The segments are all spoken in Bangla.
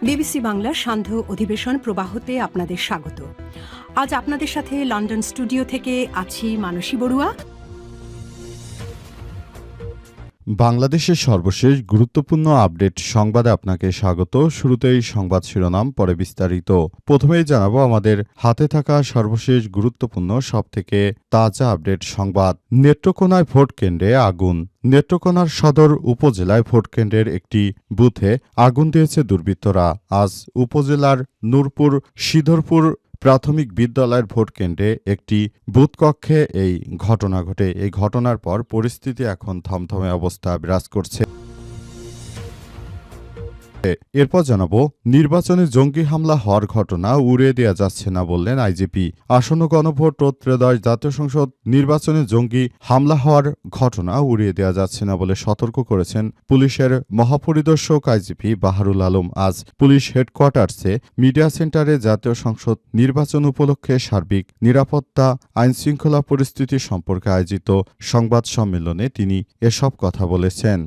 বিবিসি বাংলার সান্ধ্য অধিবেশন প্রবাহতে আপনাদের স্বাগত। আজ আপনাদের সাথে লন্ডন স্টুডিও থেকে আছি মানসী বড়ুয়া। বাংলাদেশের সর্বশেষ গুরুত্বপূর্ণ আপডেট সংবাদে আপনাকে স্বাগত। শুরুতেই সংবাদ শিরোনাম, পরে বিস্তারিত। প্রথমেই জানাবো আমাদের হাতে থাকা সর্বশেষ গুরুত্বপূর্ণ সবথেকে তাজা আপডেট সংবাদ। নেত্রকোনায় ভোট কেন্দ্রে আগুন। নেত্রকোনার সদর উপজেলায় ভোটকেন্দ্রের একটি বুথে আগুন দিয়েছে দুর্বৃত্তরা। আজ উপজেলার নূরপুর সিধরপুর প্রাথমিক বিদ্যালয়ের ভোটকেন্দ্রে একটি বুথকক্ষে এই ঘটনা ঘটে। এই ঘটনার পর পরিস্থিতি এখন থমথমে অবস্থা বিরাজ করছে। এরপর জানাবো, নির্বাচনে জঙ্গি হামলা হওয়ার ঘটনা উড়িয়ে দেওয়া যাচ্ছে না বললেন আইজিপি। আসন্ন গণভোট ও ত্রয়োদশ জাতীয় সংসদ নির্বাচনে জঙ্গি হামলা হওয়ার ঘটনা উড়িয়ে দেওয়া যাচ্ছে না বলে সতর্ক করেছেন পুলিশের মহাপরিদর্শক আইজিপি বাহারুল আলম। আজ পুলিশ হেডকোয়ার্টার্সে মিডিয়া সেন্টারে জাতীয় সংসদ নির্বাচন উপলক্ষে সার্বিক নিরাপত্তা আইনশৃঙ্খলা পরিস্থিতি সম্পর্কে আয়োজিত সংবাদ সম্মেলনে তিনি এসব কথা বলেছেন।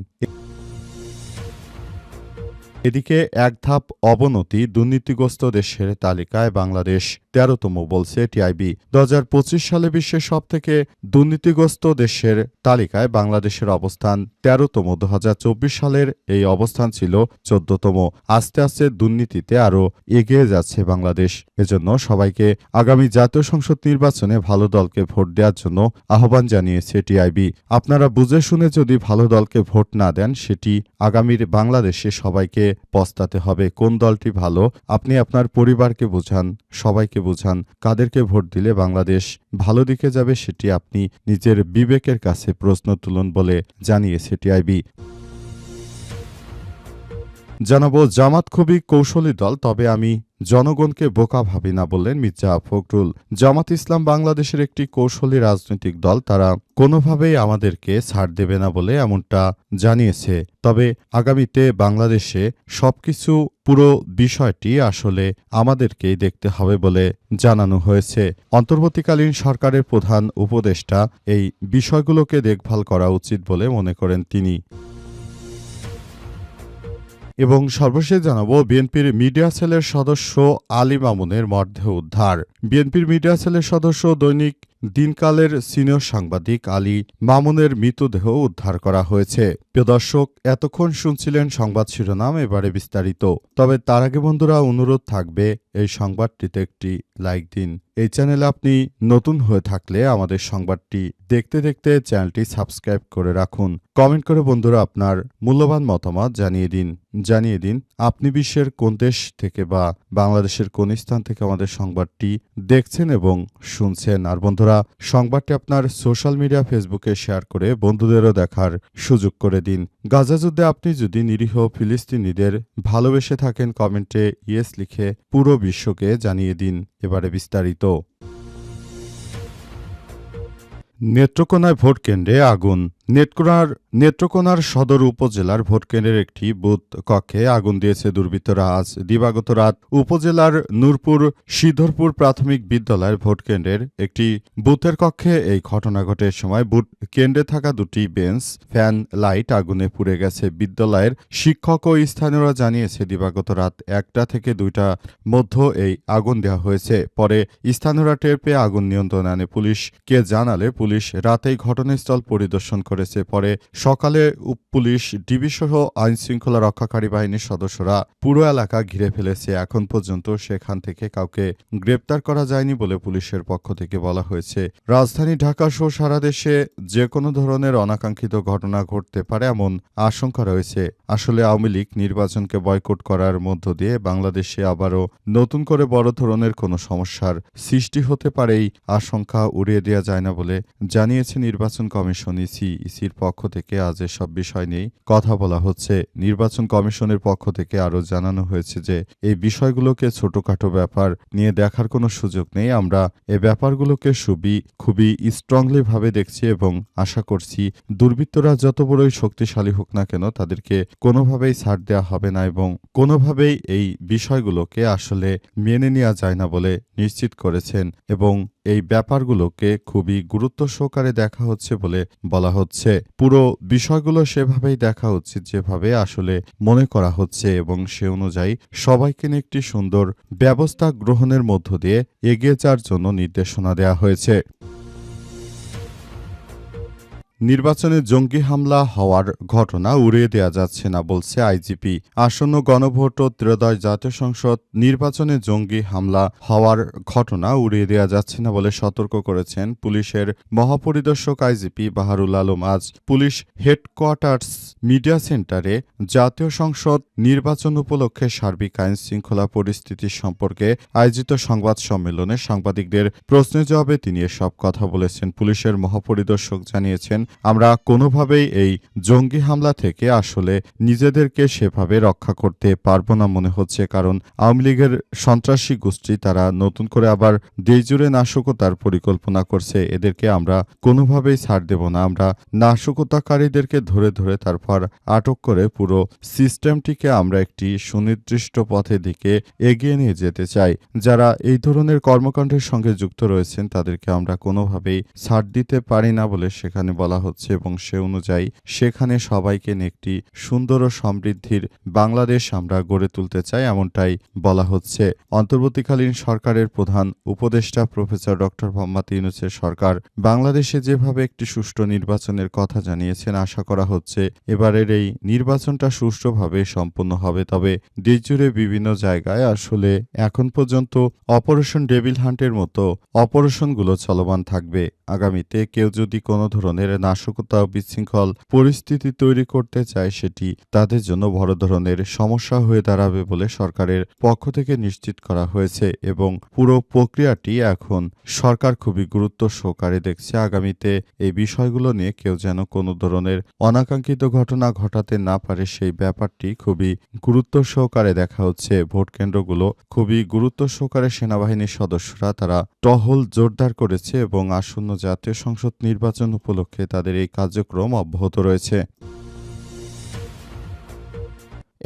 এদিকে এক ধাপ অবনতি, দুর্নীতিগ্রস্ত দেশের তালিকায় বাংলাদেশ ১৩তম বলছে টিআইবি। ২০২৫ সালে বিশ্বের সবথেকে দুর্নীতিগ্রস্ত দেশের তালিকায় বাংলাদেশের অবস্থান ১৩তম। ২০২৪ সালের এই অবস্থান ছিল ১৪তম। আস্তে আস্তে দুর্নীতিতে আরও এগিয়ে যাচ্ছে বাংলাদেশ। এজন্য সবাইকে আগামী জাতীয় সংসদ নির্বাচনে ভালো দলকে ভোট দেওয়ার জন্য আহ্বান জানিয়েছে টিআইবি। আপনারা বুঝে শুনে যদি ভালো দলকে ভোট না দেন, সেটি আগামীর বাংলাদেশে সবাইকে পস্তাতে হবে। কোন দলটি ভালো আপনি আপনার পরিবারকে বোঝান, সবাইকে বোঝান। কাদেরকে ভোট দিলে বাংলাদেশ ভালো দিকে যাবে সেটি আপনি নিজের বিবেকের কাছে প্রশ্ন তুলুন বলে জানিয়েছে টিআইবি। জানাবো, জামাত খুবই কৌশলী দল, তবে আমি জনগণকে বোকা ভাবি না বললেন মির্জা ফখরুল। জামাত ইসলাম বাংলাদেশের একটি কৌশলী রাজনৈতিক দল, তারা কোনোভাবেই আমাদেরকে ছাড় দেবে না বলে এমনটা জানিয়েছে। তবে আগামীতে বাংলাদেশে সবকিছু পুরো বিষয়টি আসলে আমাদেরকেই দেখতে হবে বলে জানানো হয়েছে। অন্তর্বর্তীকালীন সরকারের প্রধান উপদেষ্টা এই বিষয়গুলোকে দেখভাল করা উচিত বলে মনে করেন তিনি। এবং সর্বশেষ জানাবো, বিএনপির মিডিয়া সেলের সদস্য আলী মামুনের মরদেহ উদ্ধার। বিএনপির মিডিয়া সেলের সদস্য দৈনিক দিনকালের সিনিয়র সাংবাদিক আলী মামুনের মৃতদেহ উদ্ধার করা হয়েছে। প্রিয় দর্শক, এতক্ষণ শুনছিলেন সংবাদ শিরোনাম, এবারে বিস্তারিত। তবে তার আগে বন্ধুরা, অনুরোধ থাকবে এই সংবাদটিতে একটি লাইক দিন। এই চ্যানেলে আপনি নতুন হয়ে থাকলে আমাদের সংবাদটি দেখতে দেখতে চ্যানেলটি সাবস্ক্রাইব করে রাখুন। কমেন্ট করে বন্ধুরা আপনার মূল্যবান মতামত জানিয়ে দিন আপনি বিশ্বের কোন দেশ থেকে বা বাংলাদেশের কোন স্থান থেকে আমাদের সংবাদটি দেখছেন এবং শুনছেন। আর বন্ধুরা, সংবাদটি আপনার সোশ্যাল মিডিয়া ফেসবুকে শেয়ার করে বন্ধুদেরও দেখার সুযোগ করে দিন। গাজা যুদ্ধে আপনি যদি নিরীহ ফিলিস্তিনিদের ভালোবেসে থাকেন, কমেন্টে ইয়েস লিখে পুরো বিশ্বকে জানিয়ে দিন। এবারে বিস্তারিত। নেত্রকোনায় ভোট কেন্দ্রে আগুন। নেত্রকোনার সদর উপজেলার ভোটকেন্দ্রের একটি বুথ কক্ষে আগুন দিয়েছে দুর্বৃত্তরা। আজ দিবাগত রাত উপজেলার নূরপুর সিধরপুর প্রাথমিক বিদ্যালয়ের ভোটকেন্দ্রের একটি বুথের কক্ষে এই ঘটনা ঘটে। সময় বুথ কেন্দ্রে থাকা দুটি বেঞ্চ, ফ্যান, লাইট আগুনে পুড়ে গেছে। বিদ্যালয়ের শিক্ষক ও স্থানীয়রা জানিয়েছে দিবাগত রাত ১টা থেকে ২টার মধ্যে এই আগুন দেওয়া হয়েছে। পরে স্থানীয়রা টের পেয়ে আগুন নিয়ন্ত্রণে আনে। পুলিশকে জানালে পুলিশ রাতেই ঘটনাস্থল পরিদর্শন করে। পরে সকালে পুলিশ ডিবি সহ আইন শৃঙ্খলা রক্ষাকারী বাহিনীর সদস্যরা পুরো এলাকা ঘিরে ফেলেছে। এখন পর্যন্ত সেখান থেকে কাউকে গ্রেপ্তার করা যায়নি বলে পুলিশের পক্ষ থেকে বলা হয়েছে। রাজধানী ঢাকা সহ সারা দেশে যে কোনো ধরনের অনাকাঙ্ক্ষিত ঘটনা ঘটতে পারে এমন আশঙ্কা রয়েছে। আসলে আওয়ামী লীগ নির্বাচনকে বয়কট করার মধ্য দিয়ে বাংলাদেশে আবারও নতুন করে বড় ধরনের কোনো সমস্যার সৃষ্টি হতে পারে, এই আশঙ্কা উড়িয়ে দেওয়া যায় না বলে জানিয়েছে নির্বাচন কমিশন। ইসির পক্ষ থেকে আজ এসব বিষয় নিয়ে কথা বলা হচ্ছে। নির্বাচন কমিশনের পক্ষ থেকে আরও জানানো হয়েছে যে এই বিষয়গুলোকে ছোটখাটো ব্যাপার নিয়ে দেখার কোনো সুযোগ নেই। আমরা এই ব্যাপারগুলোকে খুবই স্ট্রংলি ভাবে দেখছি এবং আশা করছি দুর্বৃত্তরা যত বড়ই শক্তিশালী হোক না কেন তাদেরকে কোনোভাবেই ছাড় দেওয়া হবে না এবং কোনোভাবেই এই বিষয়গুলোকে আসলে মেনে নেওয়া যায় না বলে নিশ্চিত করেছেন এবং এই ব্যাপারগুলোকে খুবই গুরুত্ব সহকারে দেখা হচ্ছে বলে বলা হচ্ছে। পুরো বিষয়গুলো সেভাবেই দেখা উচিত যেভাবে আসলে মনে করা হচ্ছে এবং সে অনুযায়ী সবাইকে নিয়ে একটি সুন্দর ব্যবস্থা গ্রহণের মধ্য দিয়ে এগিয়ে যাওয়ার জন্য নির্দেশনা দেওয়া হয়েছে। নির্বাচনে জঙ্গি হামলা হওয়ার ঘটনা উড়িয়ে দেওয়া যাচ্ছে না বলছে আইজিপি। আসন্ন গণভোট ও ত্রয়োদশ জাতীয় সংসদ নির্বাচনে জঙ্গি হামলা হওয়ার ঘটনা উড়িয়ে দেওয়া যাচ্ছে না বলে সতর্ক করেছেন পুলিশের মহাপরিদর্শক আইজিপি বাহারুল আলম। আজ পুলিশ হেডকোয়ার্টার্স মিডিয়া সেন্টারে জাতীয় সংসদ নির্বাচন উপলক্ষে সার্বিক আইন শৃঙ্খলা পরিস্থিতি সম্পর্কে আয়োজিত সংবাদ সম্মেলনে সাংবাদিকদের প্রশ্নের জবাবে তিনি এসব কথা বলেছেন। পুলিশের মহাপরিদর্শক জানিয়েছেন, আমরা কোনোভাবেই এই জঙ্গি হামলা থেকে আসলে নিজেদেরকে সেভাবে রক্ষা করতে পারবো না মনে হচ্ছে, কারণ আওয়ামী লীগের সন্ত্রাসী গোষ্ঠী তারা নতুন করে আবার দেশজুড়ে নাশকতার পরিকল্পনা করছে। এদেরকে আমরা কোনোভাবেই ছাড় দেব না। আমরা নাশকতাকারীদেরকে ধরে ধরে তারপর আটক করে পুরো সিস্টেমটিকে আমরা একটি সুনির্দিষ্ট পথের দিকে এগিয়ে নিয়ে যেতে চাই। যারা এই ধরনের কর্মকাণ্ডের সঙ্গে যুক্ত রয়েছেন তাদেরকে আমরা কোনোভাবেই ছাড় দিতে পারি না বলে সেখানে বলা হচ্ছে এবং সে অনুযায়ী সেখানে সবাইকে নিয়ে একটি সুন্দর ও সমৃদ্ধির বাংলাদেশ আমরা গড়ে তুলতে চাই, এমনটাই বলা হচ্ছে। অন্তর্বর্তীকালীন সরকারের প্রধান উপদেষ্টা প্রফেসর ডক্টর মোহাম্মদ ইউনূসের সরকার বাংলাদেশে যেভাবে একটি সুষ্ঠু নির্বাচনের কথা জানিয়েছেন, আশা করা হচ্ছে এবারের এই নির্বাচনটা সুষ্ঠুভাবে সম্পন্ন হবে। তবে দেশজুড়ে বিভিন্ন জায়গায় আসলে এখন পর্যন্ত অপারেশন ডেভিল হান্টের মতো অপারেশনগুলো চলমান থাকবে। আগামীতে কেউ যদি কোনো ধরনের নাশকতা ও বিশৃঙ্খল পরিস্থিতি তৈরি করতে চায়, সেটি তাদের জন্য বড় ধরনের সমস্যা হয়ে দাঁড়াবে বলে সরকারের পক্ষ থেকে নিশ্চিত করা হয়েছে এবং পুরো প্রক্রিয়াটি এখন সরকার খুবই গুরুত্ব সহকারে দেখছে। আগামীতে এই বিষয়গুলো নিয়ে কেউ যেন কোনো ধরনের অনাকাঙ্ক্ষিত ঘটনা ঘটাতে না পারে সেই ব্যাপারটি খুবই গুরুত্ব সহকারে দেখা হচ্ছে। ভোট কেন্দ্রগুলো খুবই গুরুত্ব সহকারে সেনাবাহিনীর সদস্যরা তারা টহল জোরদার করেছে এবং আসন্ন জাতীয় সংসদ নির্বাচন উপলক্ষে তাদের এই কার্যক্রম অব্যাহত রয়েছে।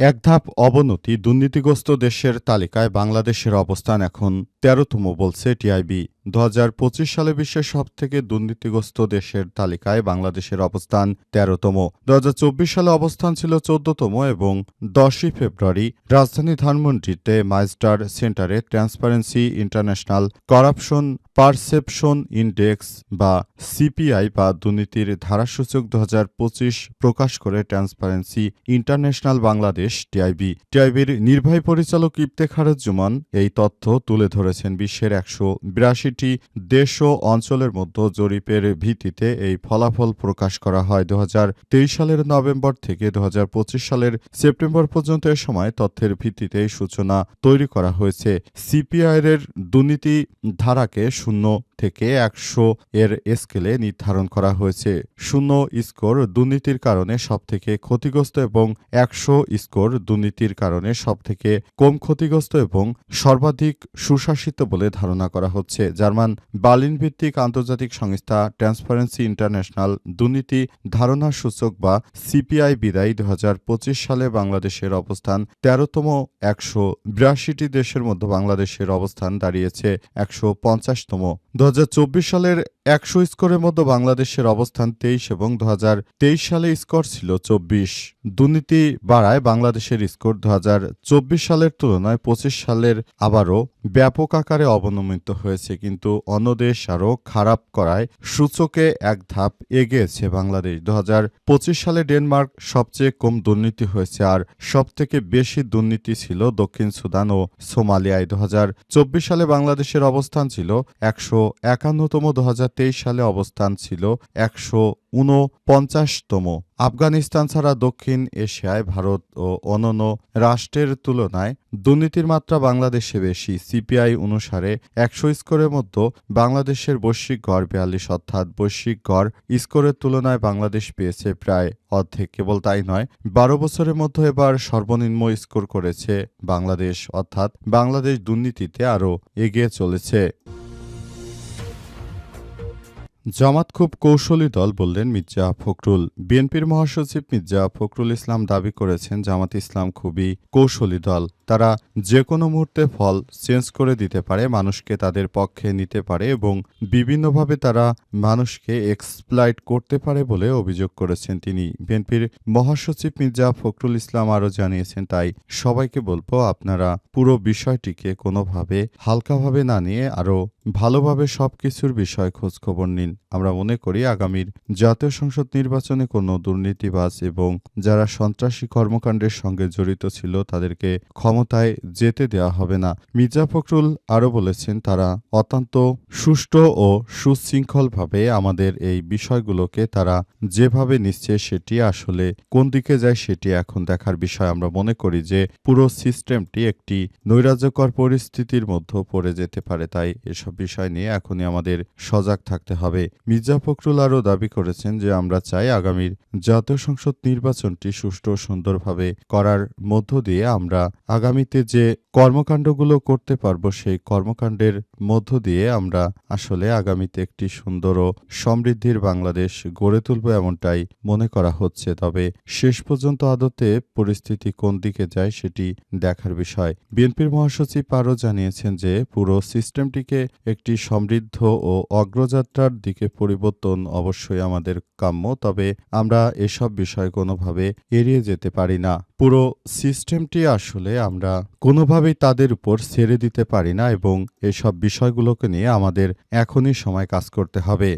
এক ধাপ অবনতি, দুর্নীতিগ্রস্ত দেশের তালিকায় বাংলাদেশের অবস্থান এখন ১৩তম বলছে টিআইবি। ২০২৫ সালে বিশ্বের সবথেকে দুর্নীতিগ্রস্ত দেশের তালিকায় বাংলাদেশের অবস্থান ১৩তম। ২০২৪ সালে অবস্থান ছিল ১৪তম এবং ১০ই ফেব্রুয়ারি রাজধানী ধানমন্ডিতে মাইস্টার সেন্টারে transparency international corruption perception index বা সিপিআই বা দুর্নীতির ধারাসূচক ২০২৫ প্রকাশ করে ট্রান্সপারেন্সি ইন্টারন্যাশনাল বাংলাদেশ টিআইবির নির্বাহী পরিচালক ইফতেখারুজ্জামান এই তথ্য তুলে ধরেছেন। বিশ্বের ১৮২টি দেশ ও অঞ্চলের মধ্যে জরিপের ভিত্তিতে এই ফলাফল প্রকাশ করা হয়। ২০২৩ সালের নভেম্বর থেকে ২০২৫ সালের সেপ্টেম্বর পর্যন্ত এ সময় তথ্যের ভিত্তিতে এই সূচনা তৈরি করা হয়েছে। সিপিআই-এর দুর্নীতি ধারাকে ০ থেকে ১০০ এর স্কেলে নির্ধারণ করা হয়েছে। ০ স্কোর দুর্নীতির কারণে সবথেকে ক্ষতিগ্রস্ত এবং ১০০ স্কোর দুর্নীতির কারণে সবথেকে কম ক্ষতিগ্রস্ত এবং সর্বাধিক সুশাসিত বলে ধারণা করা হচ্ছে। জার্মান বার্লিন ভিত্তিক আন্তর্জাতিক সংস্থা ট্রান্সপারেন্সি ইন্টারন্যাশনাল দুর্নীতি ধারণা সূচক বা সিপিআই বিদায়ী ২০২৫ সালে বাংলাদেশের অবস্থান ১৩তম। ১৮২টি দেশের মধ্যে বাংলাদেশের অবস্থান দাঁড়িয়েছে ১৫০তম। ২০২৪ সালের ১০০ স্কোরের মধ্যে বাংলাদেশের অবস্থান ২৩ এবং ২০২৩ সালে স্কোর ছিল ২৪। দুর্নীতি বাড়ায় বাংলাদেশের স্কোর ২০২৪ সালের তুলনায় ২৫ সালের আবারও ব্যাপক আকারে অবনমিত হয়েছে, কিন্তু অন্য দেশ আরও খারাপ করায় সূচকে এক ধাপ এগিয়েছে বাংলাদেশ। ২০২৫ সালে ডেনমার্ক সবচেয়ে কম দুর্নীতি হয়েছে, আর সবথেকে বেশি দুর্নীতি ছিল দক্ষিণ সুদান ও সোমালিয়ায়। ২০২৪ সালে বাংলাদেশের অবস্থান ছিল ১৫১তম। ২০২৩ সালে অবস্থান ছিল ১৪৯তম। আফগানিস্তান ছাড়া দক্ষিণ এশিয়ায় ভারত ও অন্যান্য রাষ্ট্রের তুলনায় দুর্নীতির মাত্রা বাংলাদেশে বেশি। সিপিআই অনুসারে ১০০ স্কোরের মধ্যে বাংলাদেশের বৈশ্বিক গড় ৪২, অর্থাৎ বৈশ্বিক গড় স্কোরের তুলনায় বাংলাদেশ পেয়েছে প্রায় অর্ধেক। কেবল তাই নয়, ১২ বছরের মধ্যে এবার সর্বনিম্ন স্কোর করেছে বাংলাদেশ, অর্থাৎ বাংলাদেশ দুর্নীতিতে আরও এগিয়ে চলেছে। জামাত খুব কৌশলী দল বললেন মির্জা ফখরুল। বিএনপির মহাসচিব মির্জা ফখরুল ইসলাম দাবি করেছেন জামাত ইসলাম খুবই কৌশলী দল। তারা যে কোনো মুহূর্তে ফল চেঞ্জ করে দিতে পারে, মানুষকে তাদের পক্ষে নিতে পারে এবং বিভিন্নভাবে তারা মানুষকে এক্সপ্লয়েট করতে পারে বলে অভিযোগ করেছেন তিনি। বিএনপির মহাসচিব মির্জা ফখরুল ইসলাম আরও জানিয়েছেন, তাই সবাইকে বলবো আপনারা পুরো বিষয়টিকে কোনোভাবে হালকাভাবে না নিয়ে আরও ভালোভাবে সবকিছুর বিষয়ে খোঁজখবর নিন। আমরা মনে করি আগামীর জাতীয় সংসদ নির্বাচনে কোনো দুর্নীতিবাজ এবং যারা সন্ত্রাসী কর্মকাণ্ডের সঙ্গে জড়িত ছিল তাদেরকে ক্ষমতায় যেতে দেওয়া হবে না। মির্জা ফখরুল আরও বলেছেন, তারা অত্যন্ত সুষ্ঠু ও সুশৃঙ্খলভাবে আমাদের এই বিষয়গুলোকে তারা যেভাবে নিচ্ছে সেটি আসলে কোন দিকে যায় সেটি এখন দেখার বিষয়। আমরা মনে করি যে পুরো সিস্টেমটি একটি নৈরাজ্যকর পরিস্থিতির মধ্যে পড়ে যেতে পারে, তাই এসব বিষয় নিয়ে এখনই আমাদের সজাগ থাকতে হবে। মির্জা ফখরুল আরও দাবি করেছেন যে আমরা চাই আগামীর জাতীয় সংসদ নির্বাচনটি সুষ্ঠু ও সুন্দরভাবে করার মধ্য দিয়ে আমরা আগামীতে যে কর্মকাণ্ডগুলো করতে পারবো সেই কর্মকাণ্ডের মধ্য দিয়ে আমরা আসলে আগামীতে একটি সুন্দর ও সমৃদ্ধির বাংলাদেশ গড়ে তুলব এমনটাই মনে করা হচ্ছে। তবে শেষ পর্যন্ত আদতে পরিস্থিতি কোন দিকে যায় সেটি দেখার বিষয়। বিএনপির মহাসচিব আরও জানিয়েছেন যে পুরো সিস্টেমটিকে একটি সমৃদ্ধ ও অগ্রযাত্রার দিকে পরিবর্তন অবশ্যই আমাদের কাম্য, তবে আমরা এসব বিষয় কোনোভাবে এড়িয়ে যেতে পারি না। পুরো সিস্টেমটি আসলে আমরা কোনোভাবেই তাদের উপর ছেড়ে দিতে পারি না এবং এসব বিষয়গুলোকে নিয়ে আমাদের এখনই সময় কাজ করতে হবে।